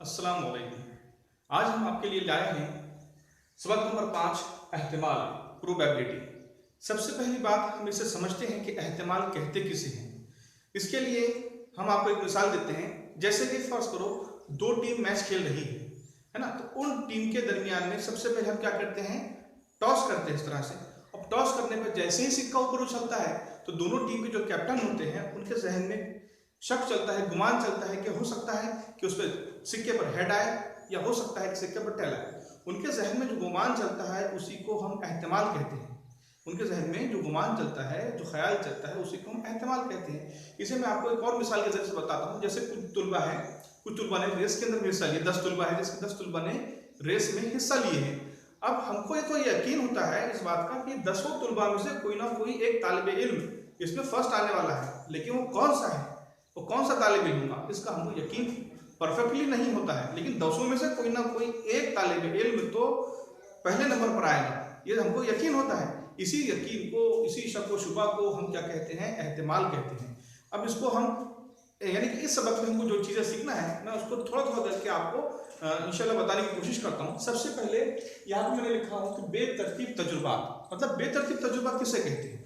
अस्सलाम वालेकुम। आज हम आपके लिए लाए हैं सबक नंबर 5 एहतिमाल प्रोबेबिलिटी। सबसे पहली बात हम इसे समझते हैं कि एहतिमाल कहते किसे हैं। इसके लिए हम आपको एक मिसाल देते हैं। जैसे कि फर्ज करो दो टीम मैच खेल रही है ना, तो उन टीम के दरमियान में सबसे पहले हम क्या करते हैं, टॉस करते हैं इस तरह से। अब टॉस करने पर जैसे ही सिक्का ऊपर उछलता है तो दोनों टीम के जो कैप्टन होते हैं उनके जहन में शक चलता है, गुमान चलता है कि हो सकता है कि उस पर सिक्के पर हेड आए या हो सकता है कि सिक्के पर टेल आए। उनके जहन में जो गुमान चलता है उसी को हम एहतिमाल कहते हैं। उनके जहन में जो गुमान चलता है, जो ख्याल चलता है, उसी को हम एहतिमाल कहते हैं। इसे मैं आपको एक और मिसाल के जरिए से बताता हूँ। जैसे कुछ तुलबा ने रेस के अंदर हिस्सा लिया, 10 तुलबा है जिसके 10 तुलबा ने रेस में हिस्सा लिए हैं। अब हमको ये तो यकीन होता है इस बात का कि 10 तुलबा में से कोई ना कोई एक तालिबे इल्म इसमें फर्स्ट आने वाला है, लेकिन वो कौन सा है, वो कौन सा तालिब इल्म होगा, इसका हमको यकीन परफेक्टली नहीं होता है। लेकिन 10 में से कोई ना कोई एक तालिब इल्म तो पहले नंबर पर आएगा, ये हमको यकीन होता है। इसी यकीन को, इसी शक व शुबा को हम क्या कहते हैं, एहतिमाल कहते हैं। अब इसको हम यानी कि इस सबक में हमको जो चीज़ें सीखना है मैं उसको थोड़ा थोड़ा करके आपको इंशाल्लाह बताने की कोशिश करता हूँ। सबसे पहले यहाँ पर मैंने लिखा हूँ कि बेतरतीब तजुर्बा, मतलब बेतरतीब तजुर्बा किसे कहते हैं।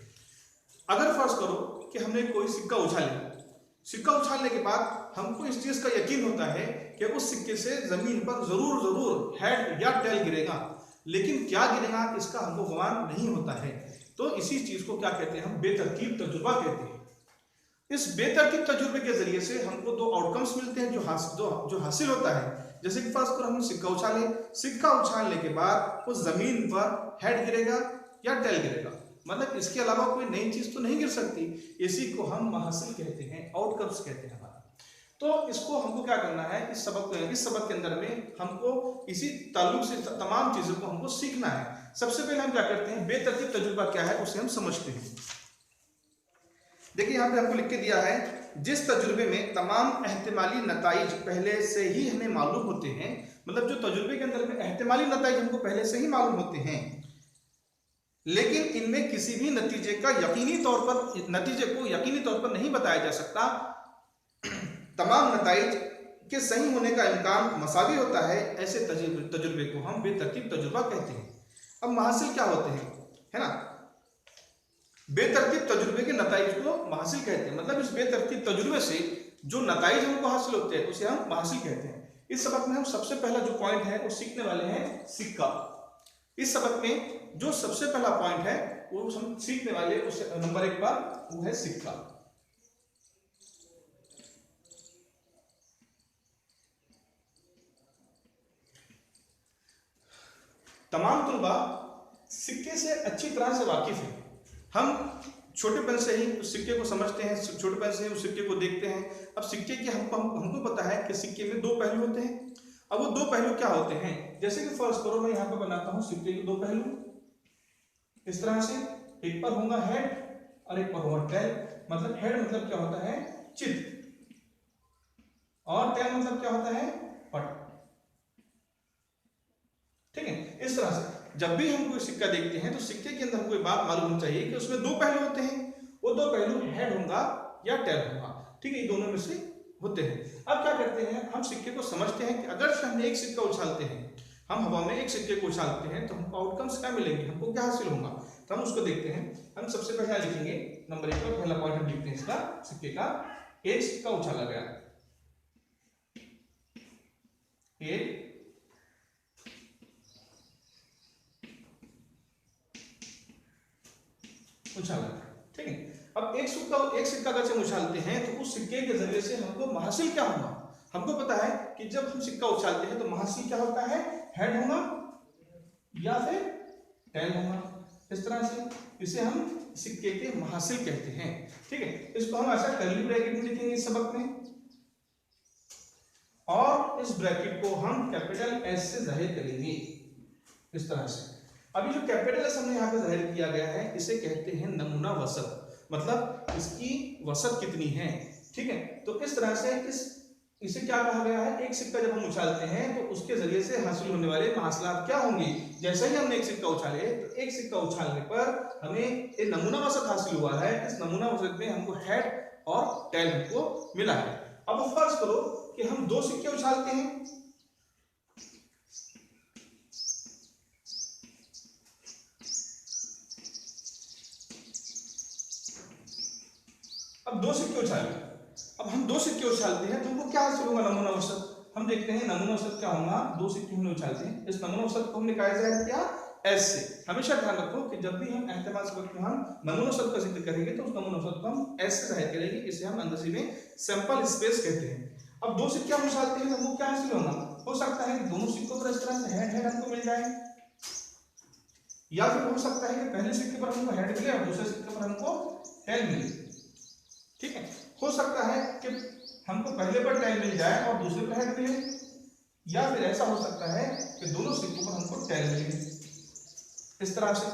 अगर फर्ज करो कि हमने कोई सिक्का उछाला, सिक्का उछालने के बाद हमको इस चीज का यकीन होता है कि उस सिक्के से जमीन पर जरूर हेड या टेल गिरेगा, लेकिन क्या गिरेगा इसका हमको गुमान नहीं होता है। तो इसी चीज को क्या कहते हैं, हम बेतरतीब तजुर्बा कहते हैं। इस बेतरतीब तजुर्बे के जरिए से हमको दो आउटकम्स मिलते हैं जो हासिल होता है। जैसे कि फर्स्ट पर हमने सिक्का उछाले, सिक्का उछालने के बाद उस जमीन पर हेड गिरेगा या टेल गिरेगा, मतलब इसके अलावा कोई नई चीज तो नहीं गिर सकती। इसी को हम महासिल कहते हैं, आउटकम्स कहते हैं हमारा। तो इसको हमको क्या करना है, इस सबक के अंदर में हमको इसी ताल्लुक से तमाम चीजों को हमको सीखना है। सबसे पहले हम क्या करते हैं, बेतरतीब तजुर्बा क्या है उसे हम समझते हैं। देखिए यहाँ पे हमको लिख के दिया है, जिस तजुर्बे में तमाम एहतिमाली नताइज पहले से ही हमें मालूम होते हैं, मतलब जो तजुर्बे के अंदर में एहतिमाली नताइज हमको पहले से ही मालूम होते हैं, लेकिन इनमें किसी भी नतीजे को यकीनी तौर पर नहीं बताया जा सकता। तमाम नताइज के सही होने का इम्कान मसावी होता है। ऐसे तजुर्बे को हम बेतरतीब तजुर्बा कहते हैं। अब महासिल क्या होते हैं, है ना, बेतरतीब तजुर्बे के नताइज को महासिल कहते हैं। मतलब इस बेतरतीब तजुर्बे से जो नताइज हमको हासिल होते हैं उसे हम महासिल कहते हैं। इस सबक में हम सबसे पहला जो पॉइंट है वो सीखने वाले हैं सिक्का। इस सबक में जो सबसे पहला पॉइंट है वो हम सीखने वाले उस नंबर 1 पर, वो है सिक्का। तमाम तुलबा सिक्के से अच्छी तरह से वाकिफ है। हम छोटेपन से ही उस सिक्के को समझते हैं, छोटेपन से ही उस सिक्के को देखते हैं। अब सिक्के की हमको पता है कि सिक्के में दो पहलू होते हैं। अब वो दो पहलू क्या होते हैं, जैसे कि फर्स्ट करो मैं यहाँ पे बनाता हूँ सिक्के के दो पहलू इस तरह से। एक पर होगा हेड और एक पर होगा टेल। मतलब हेड मतलब क्या होता है, चित, और टेल मतलब क्या होता है, पट। ठीक है, इस तरह से जब भी हम कोई सिक्का देखते हैं तो सिक्के के अंदर कोई बात मालूम होनी चाहिए कि उसमें दो पहलू होते हैं। वो दो पहलू हेड होगा या टेल होगा, ठीक है, ये दोनों में से होते हैं। अब क्या करते हैं, हम सिक्के को समझते हैं कि अगर हम एक सिक्का उछालते हैं, हम हवा में एक सिक्के को उछालते हैं तो हमको आउटकम्स क्या मिलेंगे, हमको क्या हासिल होगा, तो हम उसको देखते हैं। हम सबसे पहले लिखेंगे नंबर 1 पर पहला पॉइंट हम लिखते हैं इसका, सिक्के का एक सिक्का उछाला गया, एक उछाला, ठीक है। अब एक सिक्का अगर हम उछालते हैं तो उस सिक्के के जरिए से हमको महासिल क्या होगा, हमको पता है कि जब हम सिक्का उछालते हैं तो महासिल क्या होता है, हेड होगा या फिर टेल होगा। इस तरह से इसे हम सिक्के के महासिल कहते हैं, ठीक है। इसको हम ऐसा कर्ली ब्रैकेट में लिखेंगे इस सबक में, और इस ब्रैकेट को हम कैपिटल एस से जाहिर करेंगे इस तरह से। अभी जो कैपिटल एस हमने यहाँ पे जाहिर किया गया है इसे कहते हैं नमूना वसत, मतलब इसकी वसत कितनी है, ठीक है। तो इस तरह से इसे क्या कहा गया है, एक सिक्का जब हम उछालते हैं तो उसके जरिए से हासिल होने वाले महासिलात क्या होंगे। जैसे ही हमने एक सिक्का उछाले तो एक सिक्का उछालने पर हमें एक नमूना वसत हासिल हुआ है। इस नमूना वसत में हमको हेड और टेल हमको मिला है। अब फर्ज करो कि हम दो सिक्के उछालते हैं अब दो सिक्के उछाले, अब हम दो सिक्के उछालते हैं तो हमको क्या हासिल होगा नमूना औसत। हम देखते हैं नमूना औसत क्या होगा, दो सिक्के हमने उछालते हैं, इस नमूना औसत को हमने कहा जाए क्या, एस से। हमेशा ध्यान रखो कि जब भी हम एहतिमाल सबक में हम नमूना औसत का जिक्र करेंगे तो उस नमूना औसत को हम एस से जाहिर करेंगे, इसे हम अंग्रेजी में सैंपल स्पेस कहते हैं। अब दो सिक्के हम उछालते हैं तो हमको क्या हासिल होगा, हो सकता है कि दोनों सिक्कों पर इस तरह से हेड हेड हमको मिल जाए, या फिर हो सकता है कि पहले सिक्के पर हमको हेड मिले और दूसरे सिक्के पर हमको टेल मिले। ठीक है, हो सकता है कि हमको पहले पर टेल मिल जाए और दूसरे पर हेड मिले, या फिर ऐसा हो सकता है कि दोनों सिक्कों पर हमको टेल मिले, इस तरह से।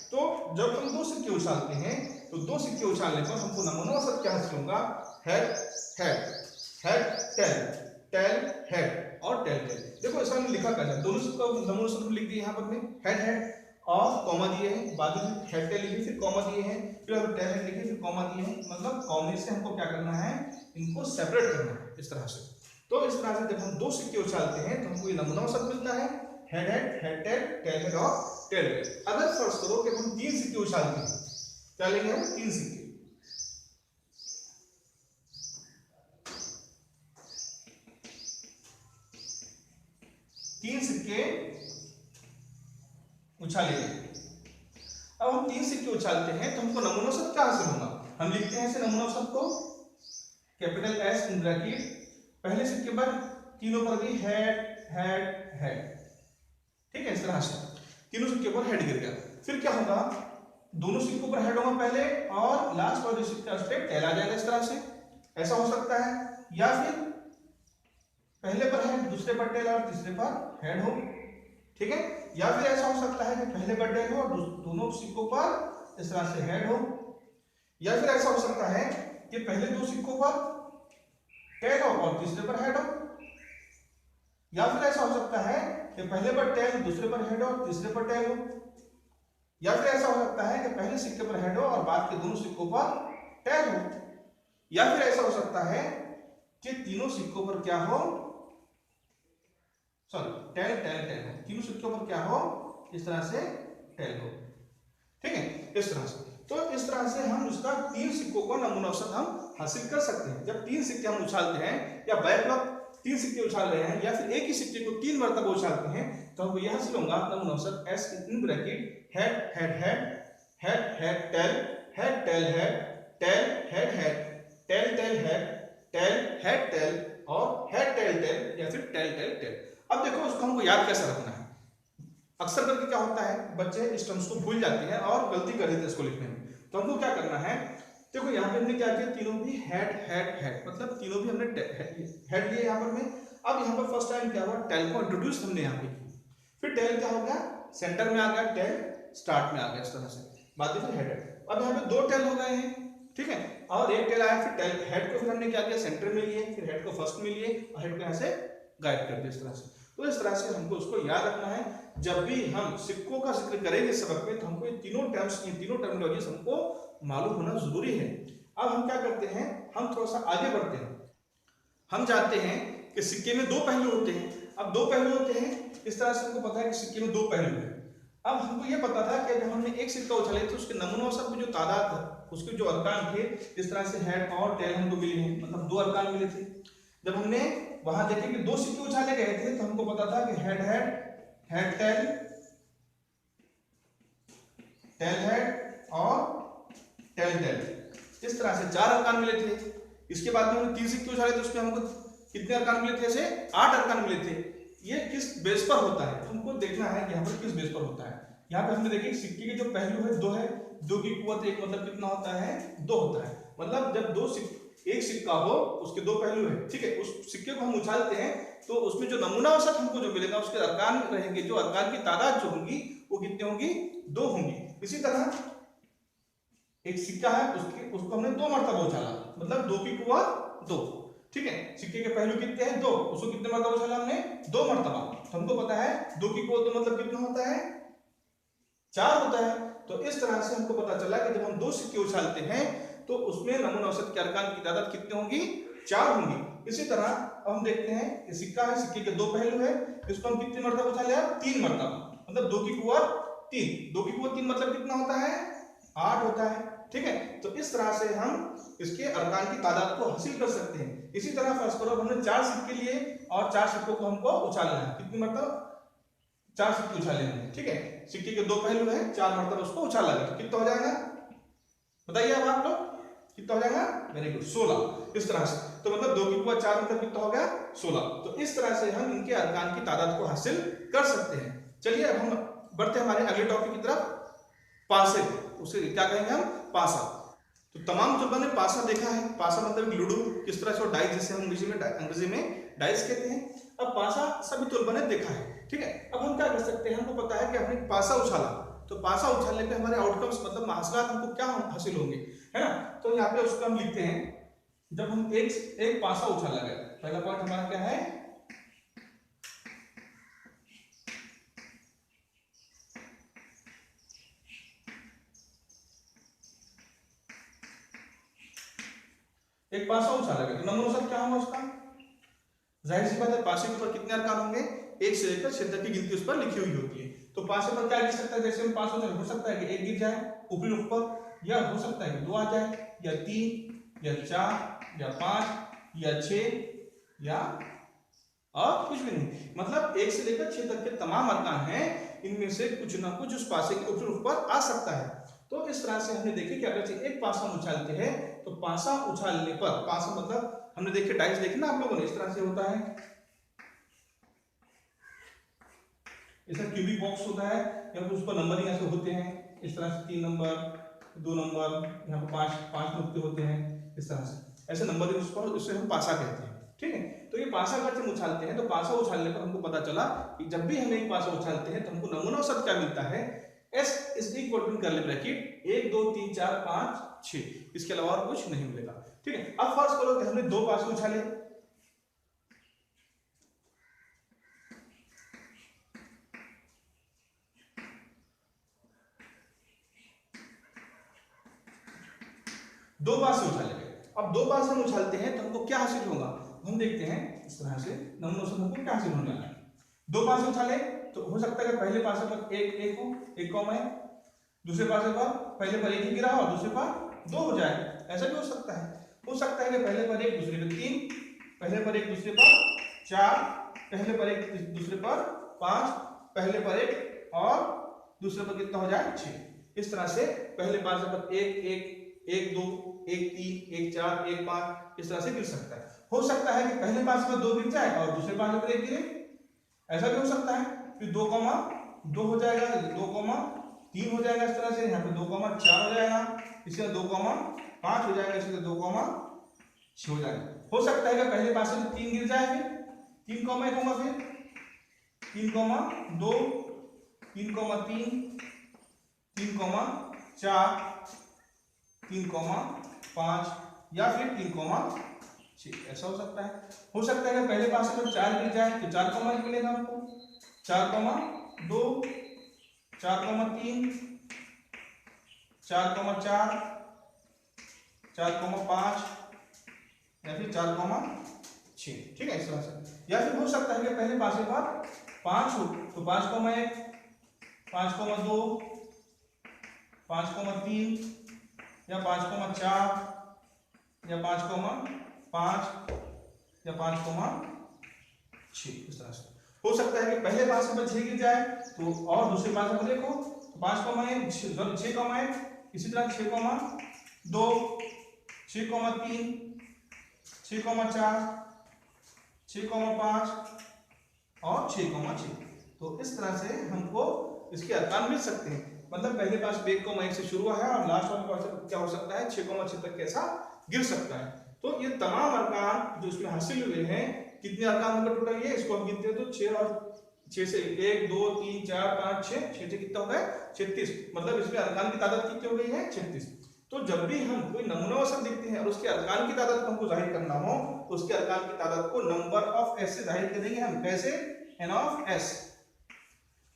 तो जब हम दो सिक्के उछालते हैं तो दो सिक्के उछालने पर हमको नमूना औसत क्या हासिल होगा, head head head tail tail head और टेल टेल। देखो इसमें लिखा क्या है, दोनों सिक्कों का नमूना औसत लिख दिए यहाँ पर में, हेड हेड और कॉमा दिए हैं, बाद में हेड टेल लिखिए, फिर कॉमा दिए हैं, फिर टेल हेड लिखिए, फिर कॉमा दिए हैं, मतलब कॉमे से हमको क्या करना है, इनको सेपरेट करना है, इस तरह से। तो इस तरह से जब हम दो सिक्के उछालते हैं तो हमको ये नमूना औसत मिलता है, head head head tail tail head और टेल टेल। अगर फर्ज करो कि हम तीन सिक्के उछालते हैं, क्या लेंगे हम, तीन सिक्के, तीन सिक्के उछालेंगे। अब हम तीन सिक्के उछालते हैं तो हमको नमूना औसत क्या हासिल होगा, हम लिखते हैं इसे नमूना औसत को कैपिटल एस इन ब्रैकेट, पहले सिक्के पर तीनों पर भी हेड हेड हेड, ठीक है, इस तरह से तीनों सिक्के पर हेड गिर गया। फिर क्या होगा, दोनों सिक्कों पर हेड होगा पहले और लास्ट वाले सिक्के उस पर टेल आ जाएगा, इस तरह से। ऐसा हो सकता है, या फिर पहले पर हेड दूसरे पर टेल और तीसरे पर हेड हो, ठीक है, या फिर ऐसा हो सकता है कि पहले पर टेल हो और दोनों सिक्कों पर इस तरह से हेड हो, या फिर ऐसा हो सकता है कि पहले दो सिक्कों पर टेल हो और तीसरे पर हेड हो, या फिर ऐसा हो सकता है कि पहले पर टेल दूसरे पर हेड हो और तीसरे पर टेल हो, या फिर ऐसा हो सकता है कि पहले सिक्के पर हेड हो और बाद के दोनों सिक्कों पर टेल हो, या फिर ऐसा हो सकता है कि तीनों सिक्कों पर क्या हो, सॉरी टेल टेल टेल हो, तीनों सिक्कों पर क्या हो, इस तरह से टेल हो, ठीक है, इस तरह से। तो इस तरह से हम उसका तीन सिक्कों का नमूना औसत हम हासिल कर सकते हैं। जब तीन सिक्के हम उछालते हैं या बैकलॉग तीन सिक्के उछाल रहे हैं या फिर एक ही सिक्के को तीन मरतबा उछालते हैं तो हमको यह हासिल होगा नमूना औसत S in bracket head head head head head tail head tail head tail head head tail tail head tail head tail और हेड टेल टेल या फिर टेल टेल टेल। अब देखो उसको हमको याद कैसे रखना है। अक्सर करके क्या होता है, बच्चे इस टर्म्स को भूल जाते हैं और गलती कर देते हैं इसको लिखने में। तो हमको क्या करना है, देखो यहाँ पे हमने क्या किया, तीनों भी हेड हेड हेड, मतलब तीनों भी हमने हेड लिए यहाँ पर में। अब यहाँ पर फर्स्ट टाइम क्या हुआ, टेल को इंट्रोड्यूस हमने यहाँ पे किया, फिर टेल क्या हो गया, सेंटर में आ गया, टेल स्टार्ट में आ गया, इस तरह से बाद में फिर हेड। अब यहाँ पे दो टेल हो गए हैं, ठीक है, और एक टेल आया, फिर टेल हेड को फिर हमने क्या किया, सेंटर में लिए, फिर हेड को फर्स्ट में लिए और हेड को यहाँ से गायब कर दिया, इस तरह से। तो इस तरह से हमको उसको याद रखना है। जब भी हम सिक्कों का जिक्र करेंगे सबक में तो हमको ये तीनों टर्म्स, ये तीनों टर्मिनोलॉजीज हमको मालूम होना जरूरी है। अब हम क्या करते हैं, हम थोड़ा सा आगे बढ़ते हैं। हम जानते हैं कि सिक्के में दो पहलू होते हैं। अब दो पहलू होते हैं, इस तरह से हमको पता है कि सिक्के में दो पहलू हैं। अब हमको ये पता था कि जब हमने एक सिक्का उछाले तो उसके नमूना औसत में जो तादाद था, उसके जो अरकान थे, इस तरह से हेड और टेल हमको मिले हैं, मतलब दो अरकान मिले थे। जब हमने वहां देखे कि दो सिक्के उछाले गए थे तो हमको पता था कि head head head tail tail head और टेल टेल, इस तरह से चार अरकान मिले थे। इसके बाद में हमने तीन सिक्के उछाले तो उसमें हमको कितने अरकान मिले थे, ऐसे 8 अरकान मिले थे। ये किस बेस पर होता है, तुमको देखना है कि यहाँ पर किस बेस पर होता है। यहाँ पे हमने देखिए सिक्के के जो पहलू है दो है, दो की कुवत एक, मतलब कितना होता है, दो होता है। मतलब जब एक सिक्का हो उसके दो पहलू है, ठीक है, उस सिक्के को हम उछालते हैं तो उसमें जो नमूना औसत हमको जो मिलेगा उसके अरकान रहेंगे, जो अरकान की तादाद जो होंगी वो कितनी होंगी, दो होंगी। इसी तरह एक सिक्का है, उसको हमने दो मरतबा उछाला, मतलब दो की कुवत दो, ठीक है। सिक्के के पहलू कितने हैं, दो, उसको कितने मरतबा उछाला हमने, दो मरतबा। तो हमको पता है दो की कुवत दो मतलब कितना होता है, 4 होता है। तो इस तरह से हमको पता चला कि जब हम दो सिक्के उछालते हैं तो उसमें नमूना औसत के अरकान की तादाद कितनी होंगी, 4 होंगी। इसी तरह अब हम देखते हैं कि सिक्का है, सिक्के के दो पहलू है, इसको हम कितने मरतबा उछाले, 3 मरतबा, मतलब दो की कुवत 3, दो की कुवत 3 मतलब कितना होता है, 8 होता है। ठीक है। तो इस तरह से हम इसके अरकान की तादाद को हासिल कर सकते हैं। इसी तरह फर्ज करो हमने 4 सिक्के लिए और 4 सिक्कों को हमको उछालना है। कितनी मतलब 4 सिक्के उछाले हमने, ठीक है। सिक्के के 2 पहलू हैं, 4 मरतबा उसको उछाला गया, तो कितना हो जाएगा बताइए अब आप लोग, कितना हो जाएगा? Very good, 16। इस तरह से तो मतलब 2 की पावर 4 मतलब कितना हो गया? 16। तो इस तरह से हम इनके अरकान की तादाद को हासिल कर सकते हैं। चलिए अब हम बढ़ते हैं हमारे अगले टॉपिक की तरफ, पासे। उसे क्या कहेंगे हम? पासा। तो तमाम तलबा ने पासा देखा है। पासा मतलब लूडो, किस तरह से डाइस, जिसे हम अंग्रेजी में डाइस कहते हैं। अब पासा सभी तलबा ने देखा है, ठीक है। अब हम क्या कर सकते हैं, हमको पता है कि हमने पासा उछाला, तो पासा उछालने पे हमारे आउटकम्स मतलब हासिलात हमको क्या हासिल होंगे, है ना। तो यहाँ पे उसको हम लिखते हैं, जब हम एक पासा उछाला गया, पहला पॉइंट हमारा क्या है? एक पासा उछाला गया, तो नंबर क्या होगा उसका? जाहिर सी बात है, पासे के ऊपर कितने अरकान होंगे? 1 से लेकर 6 तक की गिनती उस पर लिखी हुई होती है। तो पासे पर क्या गिर सकता है? जैसे हम पास हो सकता है कि 1 गिर जाए ऊपरी रुख पर, या हो सकता है कि 2 आ जाए, या 3, या 4, या 5, या 6, या और कुछ भी नहीं। मतलब 1 से लेकर 6 तक के तमाम अरकान हैं, इनमें से कुछ ना कुछ उस पासे के ऊपरी रुख पर आ सकता है। तो इस तरह से हमने देखे कि अगर एक पासा उछालते हैं तो पासा उछालने पर, पासा मतलब हमने देखे डाइस देखे ना आप लोगों ने, इस तरह से होता है, ऐसा क्यूबिक बॉक्स होता है, या फिर उस पर नंबर ऐसे होते हैं, इस तरह से 3 नंबर, 2 नंबर, यहाँ पर 5 नुक्ते होते हैं, इस तरह से ऐसे नंबर उस पर, उससे हम पासा कहते हैं, ठीक है। तो ये पासा अगर हम उछालते हैं, तो पासा उछालने पर हमको पता चला कि जब भी हम एक पासा उछालते हैं तो हमको नमूना औसत क्या मिलता है? S is equal to curly bracket 1 2 3 4 5 6, इसके अलावा और कुछ नहीं मिलेगा, ठीक है। अब फर्ज करो कि हमने 2 पासे उछाले, दो पासे उछाले गए। अब 2 पासे हम उछालते हैं तो हमको क्या हासिल होगा? हम देखते हैं इस तरह से नमूना औसत हमको क्या हासिल होने वाला है। 2 पासे उछाले तो हो सकता है कि पहले पासे पर एक हो, एक कॉमा है, दूसरे पासे पर पहले पर 1 ही गिरा और दूसरे पर 2 हो जाए, ऐसा भी हो सकता है। हो सकता है कि पहले पर 1 दूसरे पर 3, पहले पर 1 दूसरे पर 4, पहले पर 1 दूसरे पर 5, पहले पर 1 और दूसरे पर कितना हो जाए? 6। इस तरह से पहले पासे पर 1 1 1 2 1 3 1 4 1 5 इस तरह से गिर सकता है। हो सकता है कि पहले पासे पर 2 गिर जाए और दूसरे पासे पर 1 गिरे, ऐसा भी हो सकता है। फिर 2 2 हो जाएगा, 2 3 हो जाएगा, इस तरह से यहाँ पे 2 4 हो जाएगा, इसके बाद 2 5 हो जाएगा, इसके बाद 2 6 हो जाएगा। हो सकता है कि पहले पासे में 3 गिर जाए, फिर 3 1 फिर 3 2 3 3 3 4 3 5 या फिर 3 6, ऐसा हो सकता है। हो सकता है कि पहले पासे में 4 गिर जाए तो 4 मिलेगा हमको, 4 2 4 3 4 4 4 5 या फिर 4 6, ठीक है, इस तरह से। या फिर हो सकता है कि पहले पासे पर 5 हो तो 5 1 5 2 5 3 या 5 4 या 5 5 या 5 6, इस तरह से। हो सकता है कि पहले पासे पर 6 गिर जाए तो और दूसरे पासे पर देखो तो 5 1 6 1, इसी तरह 6 2 6 3 6 4 6 5 और 6 6। तो इस तरह से हमको इसके अरकान मिल सकते हैं। मतलब पहले पास 1 से शुरू हुआ है और लास्ट वाले पास क्या हो सकता है? 6 6 तक कैसा गिर सकता है। तो ये तमाम अरकान जो इसमें हासिल हुए हैं, कितने अरकान होंगे टोटल? ये इसको हम गिनते हैं तो 6 और 6 से 1 2 3 4 5 6 6 से कितना हो गया? 36। मतलब इसमें अरकान की तादाद कितनी हो गई है? 36। तो जब भी हम कोई नमूना औसत देखते हैं और उसके अरकान की तादाद को हमको जाहिर करना हो तो उसके अरकान की तादाद को नंबर ऑफ एस से जाहिर करेंगे हम। कैसे? एन ऑफ एस,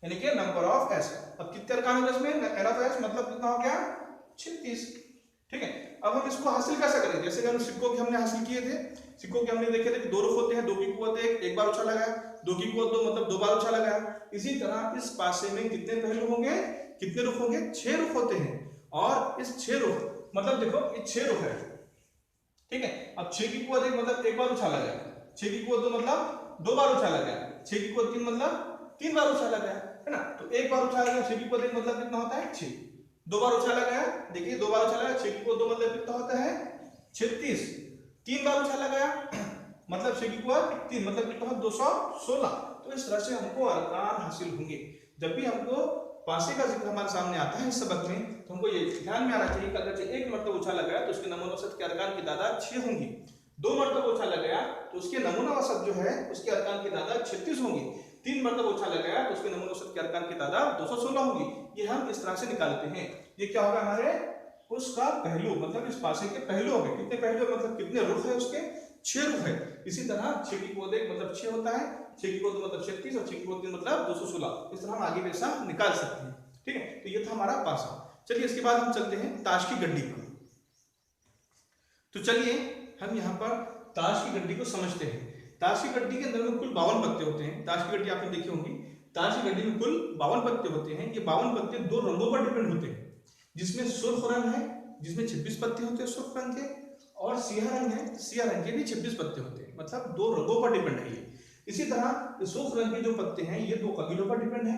यानी कि नंबर ऑफ एस। अब कितने अरकान होंगे इसमें? एन ऑफ एस मतलब कितना हो गया? 36, ठीक है। अब हम इसको हासिल कैसे करें? जैसे कि हम सिक्कों के हमने हासिल किए थे, सिक्कों के हमने देखे थे कि 2 रुख होते हैं, 2 की कुव्वत 1 बार उछाला गया, 2 की कुव्वत 2 मतलब 2 बार उछाला गया। इसी तरह इस पासे में कितने पहलू होंगे? कितने रुख होंगे? 6 रुख होते हैं। और इस 6 रुख मतलब देखो ये 6 रो है, ठीक है। अब 6 की कुआ देख मतलब एक बार उछाला गया, 6 की कुआ 2 मतलब 2 बार उछाला गया, 6 की कुआ 3 मतलब 3 बार उछाला गया, है ना। तो एक बार उछाला गया 6 की कुआ देख मतलब कितना होता है 6, 2 बार उछाला गया, देखिए 2 बार उछाला गया 6 की कुआ 2 मतलब कितना होता है 36, 3 बार उछाला गया मतलब 6 की कुआ 3 मतलब कितना होता है 216। तो इस तरह से हमको अरकान हासिल होंगे। जब भी हमको पासे का जिक्र हमारे सामने आता है इस सबक में, तो हमको ये ध्यान में आना चाहिए कि अगर एक मरतबा उछाला गया तो उसके नमूना वसत के अरकान की तादाद 6 होंगी, 2 मरतबा उछाला गया तो उसके नमूना वसत जो है उसके अरकान की तादाद 36 होंगी, 3 मरतबा उछाला गया तो उसके नमूना वसत के अरकान की तादाद 216 होगी। ये हम इस तरह से निकालते हैं। ये क्या होगा हमारे उसका पहलू, मतलब इस पासे के पहलू हो गए। कितने पहलू मतलब कितने रुख है उसके 6 रुख है। इसी तरह 6 की कुआ देख मतलब 6 होता है, 6 की कुआ 2 मतलब 36 और 6 की कुआ 3 मतलब 216। इस तरह हम आगे वैसा निकाल सकते हैं, ठीक है। तो ये था हमारा पासा। चलिए इसके बाद हम चलते हैं ताश की गड्डी पर। तो चलिए हम यहाँ पर ताश की गड्डी को समझते हैं। ताश की गड्डी के अंदर में कुल 52 पत्ते होते हैं। ताश की गड्डी आपने देखी होंगी। ताश की गड्डी में कुल 52 पत्ते होते हैं। ये 52 पत्ते 2 रंगों पर डिपेंड होते हैं, जिसमें सुर्ख रंग है जिसमें 26 पत्ते होते हैं सुर्ख रंग के, और सियाह रंग है, सियाह रंग के भी 26 पत्ते होते हैं, मतलब 2 रंगों पर डिपेंड है ये। इसी तरह सुर्ख रंग के जो पत्ते हैं ये 2 कबीलों पर डिपेंड है,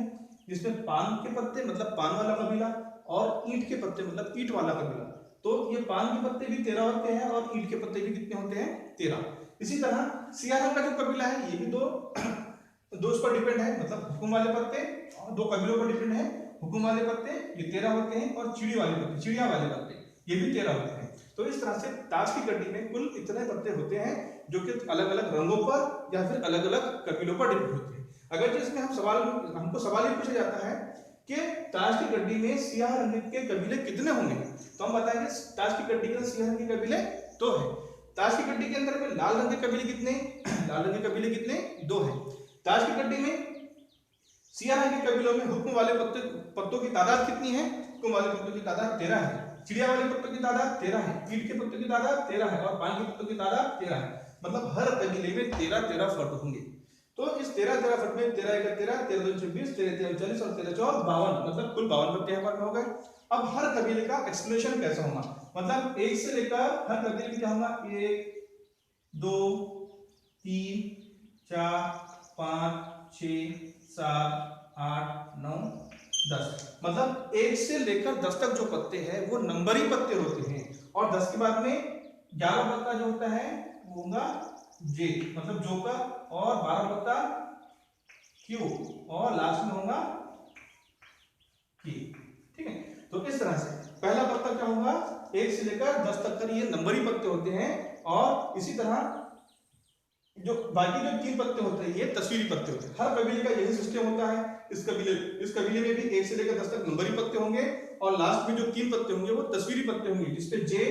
जिसमें पान के पत्ते मतलब पान वाला कबीला और ईंट के पत्ते मतलब ईंट वाला कबीला। तो ये पान के पत्ते भी 13 होते हैं और ईंट के पत्ते भी कितने होते हैं 13। इसी तरह सियाह रंग का जो कबीला है ये भी दो उस पर डिपेंड है, मतलब हुकुम वाले पत्ते, और 2 कबीलों पर डिपेंड है। हुकुम वाले पत्ते ये 13 होते हैं और चिड़िया वाले पत्ते, चिड़िया वाले पत्ते ये भी 13 होते हैं। तो इस तरह से ताश की गड्डी में कुल इतने पत्ते होते हैं जो कि अलग अलग रंगों पर या फिर अलग अलग कबीलों पर डिपेंड होते हैं। अगर जिसमें हमको सवाल ये पूछा जाता है कि ताश की गड्डी में सियाह रंग के कबीले कितने होंगे, तो हम बताएंगे ताश की गड्डी के अंदर सियाह रंग के कबीले 2 है। ताश की गड्डी के अंदर में लाल रंग के कबीले कितने, लाल रंग के कबीले कितने 2 है। ताश की गड्डी में सियाह रंग के कबीलों में हुक्म वाले पत्तों की तादाद कितनी है, हुक्म वाले पत्तों की तादाद 13 है, चिड़िया वाले पत्तों की तादाद 13 है, ईंट के पत्तों की तादाद 13 है और पान के पत्तों की तादाद 13 है। मतलब हर कबीले में 13 फट होंगे। तो इस 13 फट में 13 1 13, 13 2 26, 13 3 40 और 13 4 52, मतलब कुल 52 पत्ते यहाँ पर हो गए। अब हर कबीले का एक्सप्लेनेशन कैसा होगा, मतलब 1 से लेकर हर कबीले की क्या होगा 1 2 3 4 5 6 7 8 9 10, मतलब 1 से लेकर 10 तक जो पत्ते हैं वो नंबरी पत्ते होते हैं। और 10 के बाद में 11 पत्ता जो होता है वो होगा जे, मतलब जोकर, और 12 पत्ता क्यू, और लास्ट में होगा की, ठीक है। तो इस तरह से पहला पत्ता क्या होगा 1 से लेकर 10 तक का ये नंबरी पत्ते होते हैं। और इसी तरह जो बाकी जो 3 पत्ते होते हैं ये तस्वीरी पत्ते होते हैं। हर कबीले का यही सिस्टम होता है। इस कबीले में भी 1 से लेकर 10 तक नंबरी पत्ते होंगे और लास्ट में जो 3 पत्ते होंगे वो तस्वीरी पत्ते होंगे, जिसपे जे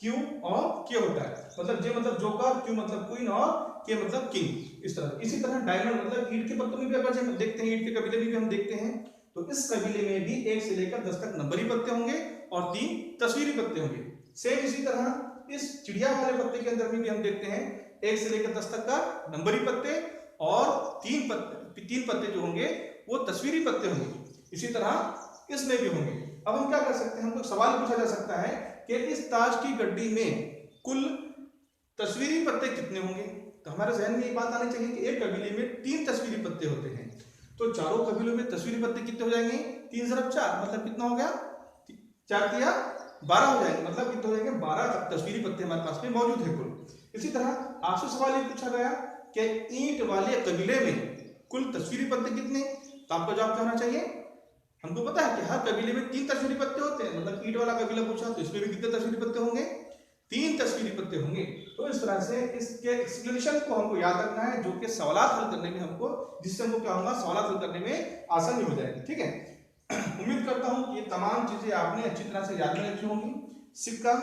क्यू और के होता है। मतलब जे मतलब जोकर, क्यू मतलब क्वीन और के मतलब किंग, इस तरह। इसी तरह डायमंड मतलब ईंट के पत्तों में भी अगर हम देखते हैं, ईंट के कबीले में भी हम देखते हैं, तो इस कबीले में भी 1 से लेकर 10 तक नंबरी पत्ते होंगे और 3 तस्वीरी पत्ते होंगे। सेम इसी तरह इस चिड़िया वाले पत्ते के अंदर भी हम देखते हैं 1 से लेकर 10 तक का नंबरी पत्ते और 3 पत्ते जो होंगे वो तस्वीरी पत्ते होंगे। इसी तरह इसमें भी होंगे। अब हम क्या कर सकते हैं, हमको सवाल पूछा जा सकता है कि इस ताश की गड्डी में कुल तस्वीरी पत्ते कितने होंगे। तो हमारे जहन में ये बात आनी चाहिए कि एक कबीले में 3 तस्वीरी पत्ते होते हैं, तो चारों कबीलों में तस्वीरी पत्ते कितने हो जाएंगे 3 × 4, मतलब कितना हो गया 4 × 12 हो जाएंगे, मतलब कितने हो जाएंगे 12 तस्वीरी पत्ते हमारे पास में मौजूद है कुल। इसी तरह आपसे सवाल ये पूछा गया कि ईंट वाले कबीले में कुल तस्वीरी पत्ते कितने, तो आपका जवाब क्या होना चाहिए, हमको पता है कि हर कबीले में 3 तस्वीरी पत्ते होते हैं, मतलब ईंट वाला कबीला पूछा तो इसमें भी कितने तस्वीरी पत्ते होंगे 3 तस्वीरी पत्ते होंगे। तो इस तरह से इसके एक्सप्लेनेशन को हमको याद रखना है, जो कि सवाल हल करने में हमको, जिससे हमको क्या होगा सवाल हल करने में आसानी हो जाएगी, ठीक है। उम्मीद करता हूं कि ये तमाम चीजें आपने अच्छी तरह से याद में रखी होंगी। सिक्का,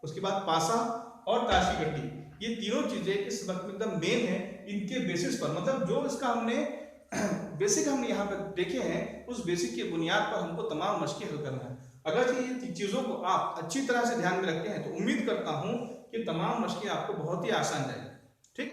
उसके बाद पासा और ताश की गड्डी, ये तीनों चीजें इस वक्त में एकदम मेन है। इनके बेसिस पर, मतलब जो इसका हमने बेसिक हमने यहाँ पर देखे हैं, उस बेसिक की बुनियाद पर हमको तमाम मशक़ें हल करना है। अगर ये चीजों को आप अच्छी तरह से ध्यान में रखते हैं तो उम्मीद करता हूं कि तमाम मशक़ें आपको बहुत ही आसान जाएगी।